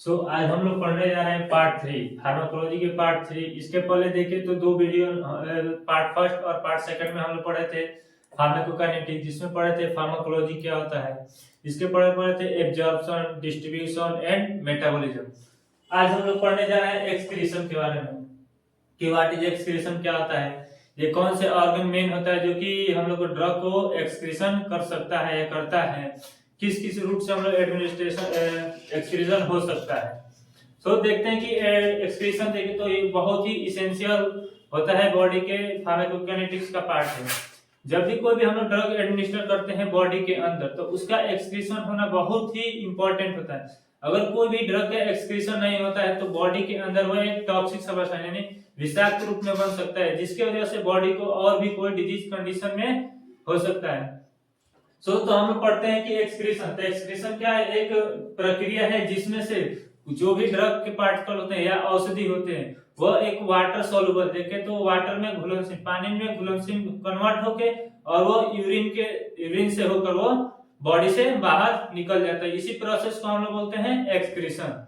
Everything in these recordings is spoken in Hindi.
आज हम लोग पढ़ने जा रहे हैं पार्ट 3 फार्माकोलॉजी के पार्ट 3। इसके पहले देखे तो दो वीडियो पार्ट फर्स्ट और पार्ट सेकंड में हम लोग पढ़े थे फार्माकोकाइनेटिक्स, जिसमें पढ़े थे फार्माकोलॉजी क्या होता है। इसके पढ़े थे एब्जॉर्प्शन, डिस्ट्रीब्यूशन एंड मेटाबॉलिज्म। आज हम लोग पढ़ने जा रहे हैं एक्सक्रीशन के बारे में कि व्हाट इज एक्सक्रीशन, क्या होता है, ये कौन से ऑर्गन मेन होता है जो कि हम लोग को ड्रग को एक्सक्रीशन कर सकता है या करता है, किस किस रूट से हम लोग एडमिनिस्ट्रेशन एक्सक्रीशन हो सकता है। देखते हैं कि एक्सक्रीशन देखें तो ये बहुत ही इसेंशियल होता है बॉडी के फार्माकोकाइनेटिक्स का पार्ट है। जब भी कोई भी हम लोग ड्रग एडमिनिस्टर करते हैं बॉडी के अंदर तो उसका एक्सक्रीशन होना बहुत ही इंपॉर्टेंट होता है। अगर कोई भी ड्रग का एक्सक्रीशन नहीं होता है तो बॉडी के अंदर वो एक टॉक्सिक सब्सटेंस यानी विषाक्त रूप में बन सकता है, जिसकी वजह से बॉडी को और भी कोई डिजीज कंडीशन में हो सकता है। तो हम लोग पढ़ते हैं कि एक्सक्रीशन क्या है, एक प्रक्रिया है जिसमें से जो भी ड्रग के पार्टिकल होते हैं या औषधि होते हैं वो एक वाटर सोल्यूबल देखे तो वाटर में घुलनशील, पानी में घुलनशील कन्वर्ट होके और वो यूरिन से होकर वो बॉडी से बाहर निकल जाता है। इसी प्रोसेस को हम लोग बोलते हैं एक्सक्रीशन।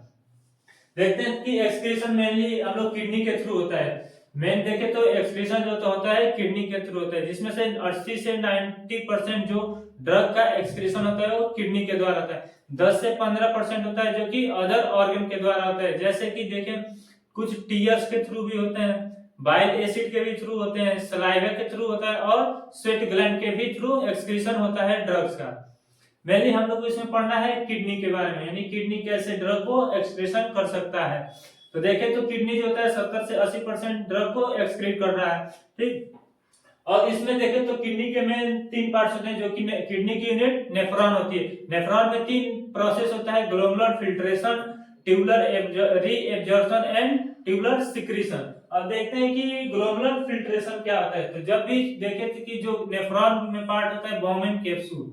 देखते हैं कि एक्सक्रीशन मेनली हम लोग किडनी के थ्रू होता है। मेन देखे तो एक्सक्रीशन जो होता है किडनी के थ्रू होता है, जिसमें से 80 से 90% जो ड्रग का एक्सक्रीशन होता है वो किडनी के द्वारा होता है। 10 से 15% होता है जो कि अदर ऑर्गन के द्वारा होता है, जैसे कि देखें कुछ टीयर्स के थ्रू भी होते हैं, बाइल एसिड के भी थ्रू होते हैं, सलाइवा के थ्रू होता है और स्वेट ग्लैंड के भी थ्रू एक्सक्रीशन होता है ड्रग्स का। मेनली हम लोग को इसमें पढ़ना है किडनी के बारे में, यानी किडनी कैसे ड्रग को एक्सक्रीशन कर सकता है। तो देखें तो किडनी जो होता है 70 से 80% ड्रग को एक्सक्रीट कर रहा है, ठीक। और इसमें देखें तो किडनी के में 3 पार्ट्स होते हैं, जो कि किडनी की यूनिट नेफ्रॉन होती है। नेफ्रॉन में 3 प्रोसेस होता है, glomerular filtration, tubular reabsorption and tubular secretion. अब देखते हैं कि ग्लोमेरुलर फिल्ट्रेशन क्या होता है। तो जब भी देखें कि जो नेफ्रॉन में पार्ट होता है बॉमेन कैप्सूल,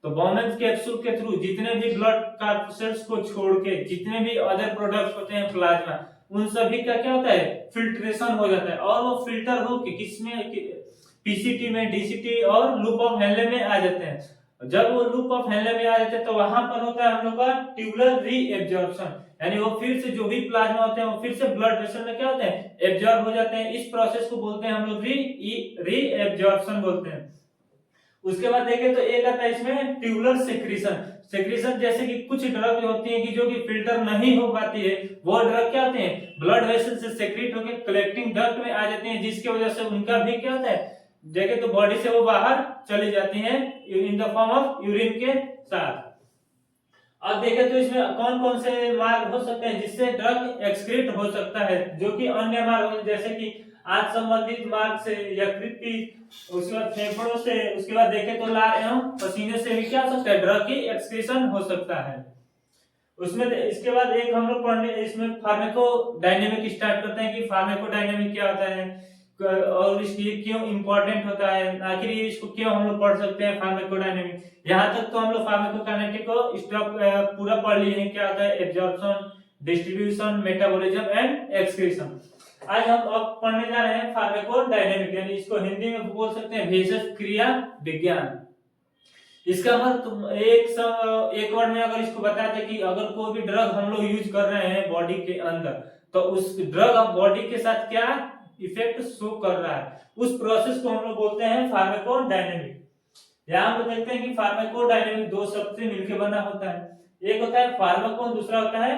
तो बॉमेन कैप्सूल के थ्रू जितने भी ब्लड कार्पसेल्स को छोड़ के जितने भी अदर प्रोडक्ट्स होते हैं प्लाज्मा, उन सभी का क्या होता है फिल्ट्रेशन हो जाता है और वो फिल्टर हो के किसमें पीसीटी में, डीसीटी और लूप ऑफ हेनले में आ जाते हैं। जब वो लूप ऑफ हेनले में आ जाते हैं तो वहां पर होता है हम लोग का ट्यूबुलर रीएब्जॉर्प्शन, यानी वो फिर से जो भी प्लाज्मा होते हैं वो फिर से ब्लड वेसल में क्या होते हैं एब्जॉर्ब हो जाते हैं। इस प्रोसेस को बोलते हैं हम लोग रीएब्जॉर्प्शन बोलते हैं। उसके बाद देखें तो एक आता है इसमें ट्यूबुलर सेक्रीशन, जैसे कि कुछ ड्रग होती है कि जो कि फिल्टर नहीं हो पाती है, वो ड्रग क्या होते हैं ब्लड वेसल से सेक्रेट होकर कलेक्टिंग डक्ट में आ जाते हैं, जिसकी वजह से उनका भी क्या होता है देखे तो बॉडी से वो बाहर चली जाती हैं in the form of urine के साथ। अब देखें तो इसमें कौन कौन से मार्ग हो सकते हैं जिससे ड्रग एक्सक्रीट हो सकता है, जो कि अन्य मार्ग जैसे कि आज संबंधित मार्ग से, यकृत की, उसके बाद फेफड़ों से, उसके बाद देखें तो लार एवं पसीने से भी क्या हो सकता है ड्रग की एक्सक्रीशन हो सकता है। उसमें इसके बाद एक हम लोग पढ़ने इसमें फार्माकोडायनेमिक स्टार्ट करते हैं कि फार्माकोडायनेमिक क्या होता है और इसलिए क्यों इंपॉर्टेंट होता है, आखिर इसको क्यों हम लोग पढ़ सकते हैं फार्माकोडायनेमिक। यहाँ तक तो हम लोग फार्माकोकाइनेटिक को स्टॉप पूरा पढ़ लिए हैं, क्या होता है absorption, distribution, metabolism and excretion. आज हम अब पढ़ने जा रहे हैं फार्माकोडायनेमिक, यानी इसको हिंदी में बोल सकते हैं भेषज क्रिया विज्ञान। इसका मतलब एक वर्ड में अगर इसको बताते कि अगर कोई भी ड्रग हम लोग यूज कर रहे हैं बॉडी के अंदर तो उस ड्रग बॉडी के साथ क्या इफेक्ट शो कर रहा है, उस प्रोसेस को हम लोग बोलते हैं फार्माकोडायनेमिक। यहाँ पे देखते हैं कि फार्माकोडायनेमिक दो शब्द से मिलकर बना होता है, एक होता है फार्माकोन, दूसरा होता है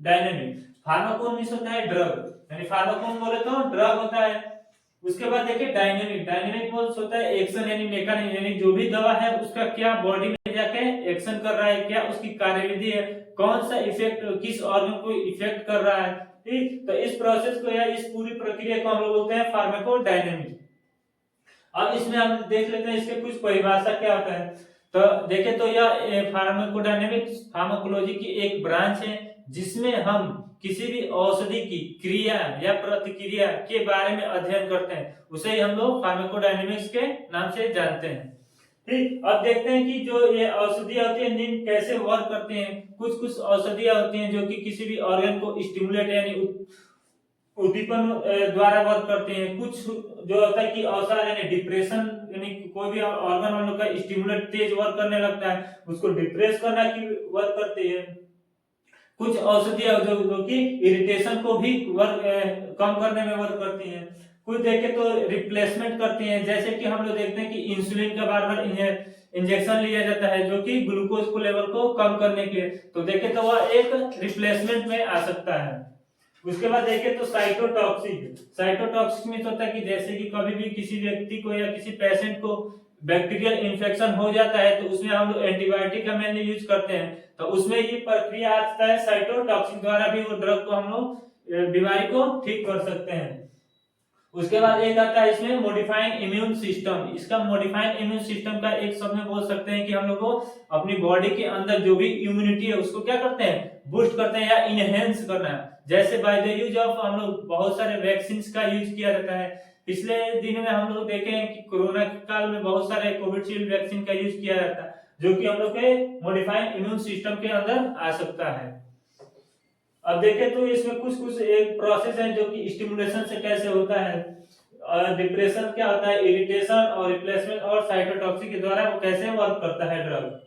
डायनेमिक। फार्माकोन मींस होता है ड्रग, यानी फार्माकोन बोले तो ड्रग होता है। उसके बाद देखिए डायनेमिक मींस होता है एक्शन यानी मैकेनिज्म, यानी जो भी दवा है उसका क्या बॉडी में जाके एक्शन कर रहा है, क्या उसकी कार्यविधि है, कौन सा इफेक्ट किस ऑर्गन को इफेक्ट कर रहा है, ठीक। तो इस प्रोसेस को या इस पूरी प्रक्रिया को हम लोग बोलते हैं फार्माकोडायनेमिक। अब इसमें हम देख लेते हैं इसके कुछ परिभाषा क्या होता है। तो देखें तो यह फार्माकोडायनेमिक फार्माकोलॉजी की एक ब्रांच है जिसमें हम किसी भी औषधि की क्रिया या प्रतिक्रिया के बारे में अध्ययन करते हैं, उसे ही हम लोग फार्माकोडायनेमिक्स के नाम से जानते हैं, ठीक। अब देखते हैं कि जो ये औषधियां होती है कैसे वर्क करते हैं। कुछ औषधियां होती हैं जो कि किसी भी ऑर्गन को स्टिमुलेट यानी उद्दीपन द्वारा वर्क करते हैं। कुछ जो होता है कि औषध यानी डिप्रेशन, यानी कोई भी ऑर्गन हम लोग का स्टिमुलेट तेज वर्क करने लगता है उसको डिप्रेस करना की वर्क करते हैं। कुछ औषधियां जो कि इरिटेशन को भी कम करने में वर्क करती हैं। कुछ देखें तो रिप्लेसमेंट करती हैं, जैसे कि हम लोग देखते हैं कि इंसुलिन का बार बार इंजेक्शन लिया जाता है जो कि ग्लूकोज को लेवल को कम करने के लिए, तो देखें तो वह एक रिप्लेसमेंट में आ सकता है। उसके बाद देखें तो साइटोटॉक्सिक में होता है कि जैसे कि कभी भी किसी व्यक्ति को या किसी पेशेंट को बैक्टीरियल इन्फेक्शन हो जाता है तो उसमें हम लोग एंटीबायोटिक का मेनली यूज करते हैं, तो उसमें ये प्रक्रिया आता है साइटोटॉक्सिक द्वारा भी वो ड्रग को हम लोग बीमारी को ठीक कर सकते हैं। उसके बाद एक आता है इसमें मॉडिफाइंग इम्यून सिस्टम। इसका मॉडिफाइंग इम्यून सिस्टम का एक शब्द में बोल सकते हैं कि हम लोग को अपनी बॉडी के अंदर जो भी इम्यूनिटी है उसको क्या करते हैं, बूस्ट करते हैं या इनहेंस करना है। जैसे बाय द यूज ऑफ हम लोग बहुत सारे वैक्सीन का यूज किया जाता है। पिछले दिन में हम लोग देखे हैं कि कोरोना काल में बहुत सारे कोविशील्ड वैक्सीन का यूज किया जाता है जो कि हम लोग के मॉडिफाइंग इम्यून सिस्टम के अंदर आ सकता है। अब देखें तो इसमें कुछ एक प्रोसेस है जो कि स्टिमुलेशन से कैसे होता है, डिप्रेशन क्या होता है, इरिटेशन और रिप्लेसमेंट और साइटोटॉक्सिक के द्वारा वो कैसे वर्क करता है ड्रग।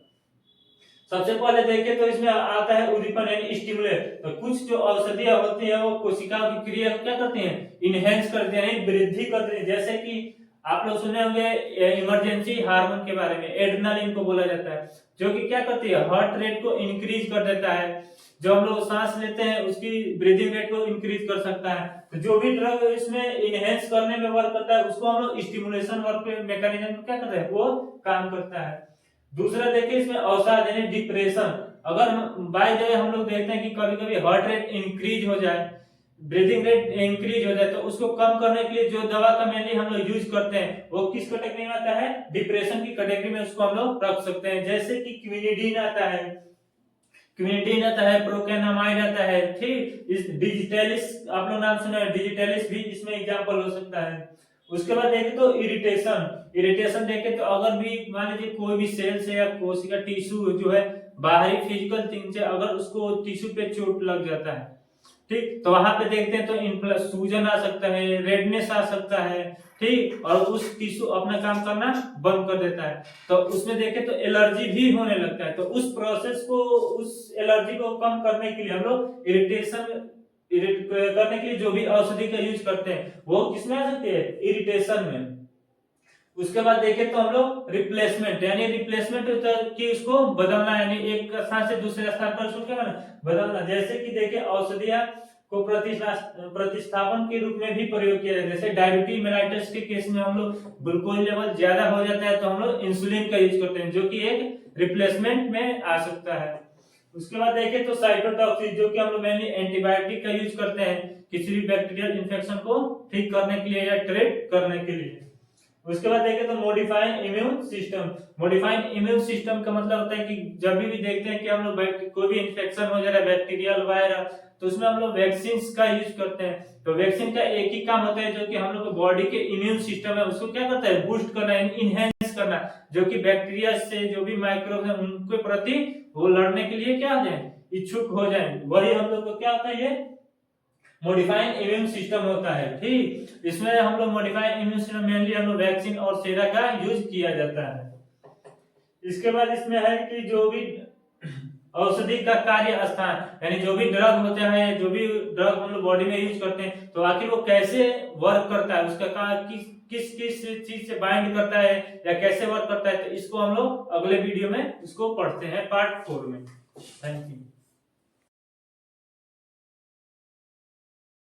सबसे पहले देखें तो इसमें आता है उद्दीपन यानी स्टिमुलेट। तो कुछ जो औषधियां होती है वो कोशिकाओं की क्रिया को क्या करती हैं, इनहेंस करती है यानी वृद्धि करती है। जैसे कि आप लोग सुने होंगे इमरजेंसी हार्मोन के बारे में, एड्रेनालिन को बोला जाता है, जो कि क्या करती है, हार्ट रेट को इंक्रीज कर देता है। जो हम लोग सांस लेते हैं उसकी ब्रीदिंग रेट को इंक्रीज कर सकता है। तो जो भी ड्रग इसमें इनहेंस करने में वर्क करता है उसको हम लोग स्टिमुलेशन वर्क मैकेनिज्म क्या करते हैं, वो काम करता है। दूसरा देखिए इसमें अवसाद यानी डिप्रेशन। अगर बाय द वे हम लोग देखते हैं कि कभी कभी हार्ट रेट इंक्रीज हो जाए, ब्रीदिंग रेट इंक्रीज हो जाए, तो उसको कम करने के लिए जो दवा का मेनली हम लोग यूज करते हैं वो किस कैटेगरी में आता है, डिप्रेशन की कैटेगरी में उसको हम लोग रख सकते हैं। जैसे कि क्विनिडीन आता है, प्रोकेनामाइड आता है, ठीक। इस डिजिटेलिस आप लोग नाम सुना है, डिजिटेलिस भी इसमें एग्जांपल हो सकता है। उसके बाद देखें तो इरिटेशन देखें तो अगर भी मान लीजिए कोई भी सेल से या कोशिका टिश्यू जो है बाहरी फिजिकल थिंग से अगर उसको टिश्यू पे चोट लग जाता है, ठीक, तो वहां पे देखते हैं तो सूजन आ सकता है, रेडनेस आ सकता है, ठीक, और उस टिश्यू अपना काम करना बंद कर देता है। तो उसमें देखें तो एलर्जी भी होने लगता है। तो उस प्रोसेस को, उस एलर्जी को कम करने के लिए हम लोग इरिट करने के लिए जो भी औषधि का यूज करते हैं वो किसमें आ सकती है, इरिटेशन में। उसके बाद देखें तो हम लोग रिप्लेसमेंट यानी रिप्लेसमेंट की उसको बदलना, यानी एक स्थान से दूसरे स्थान पर उसको क्या बदलना। जैसे कि देखिए औषधियां को प्रतिस्थापन के रूप में भी प्रयोग किया जाता है। जैसे डायबिटीज मेलाइटस के केस में हम लोग ग्लूकोज लेवल ज्यादा हो जाता है तो हम लोग इंसुलिन का यूज करते हैं जो कि एक रिप्लेसमेंट में आ सकता है। उसके बाद देखें तो साइटोटॉक्सिक जो कि हम लोग मेनली एंटीबायोटिक का यूज करते हैं किसी भी बैक्टीरियल इन्फेक्शन को ठीक करने के लिए या ट्रीट करने के लिए। उसके बाद देखें तो मॉडिफाइंग इम्यून सिस्टम का मतलब होता है कि जब भी देखते हैं कि हम लोग कोई भी इन्फेक्शन हो जा रहा है बैक्टीरियल वायरल, तो उसमें हम लोग वैक्सीन का यूज करते हैं। तो वैक्सीन का एक ही काम होता है जो कि हम लोग बॉडी के इम्यून सिस्टम है उसको क्या करता है, बूस्ट करना, इनहेंस करना, जो कि बैक्टीरिया से जो भी माइक्रोब है उनके प्रति वो लड़ने के लिए क्या हो जाए, इच्छुक हो जाए। वही हम लोग को क्या होता है, ये मॉडिफाइंग इम्यून सिस्टम होता है, ठीक। इसमें हम लोग मॉडिफाइंग इम्यून सिस्टम मेनली हम लोग वैक्सीन और सेरा का यूज किया जाता है। इसके बाद इसमें है कि जो भी औषधि का कार्य स्थान यानी जो भी ड्रग होते हैं, जो भी ड्रग हम लोग बॉडी में यूज करते हैं, तो आखिर वो कैसे वर्क करता है, उसका किस चीज से बाइंड करता है या कैसे वर्क करता है, तो इसको हम लोग अगले वीडियो में इसको पढ़ते हैं पार्ट 4 में। Thank you.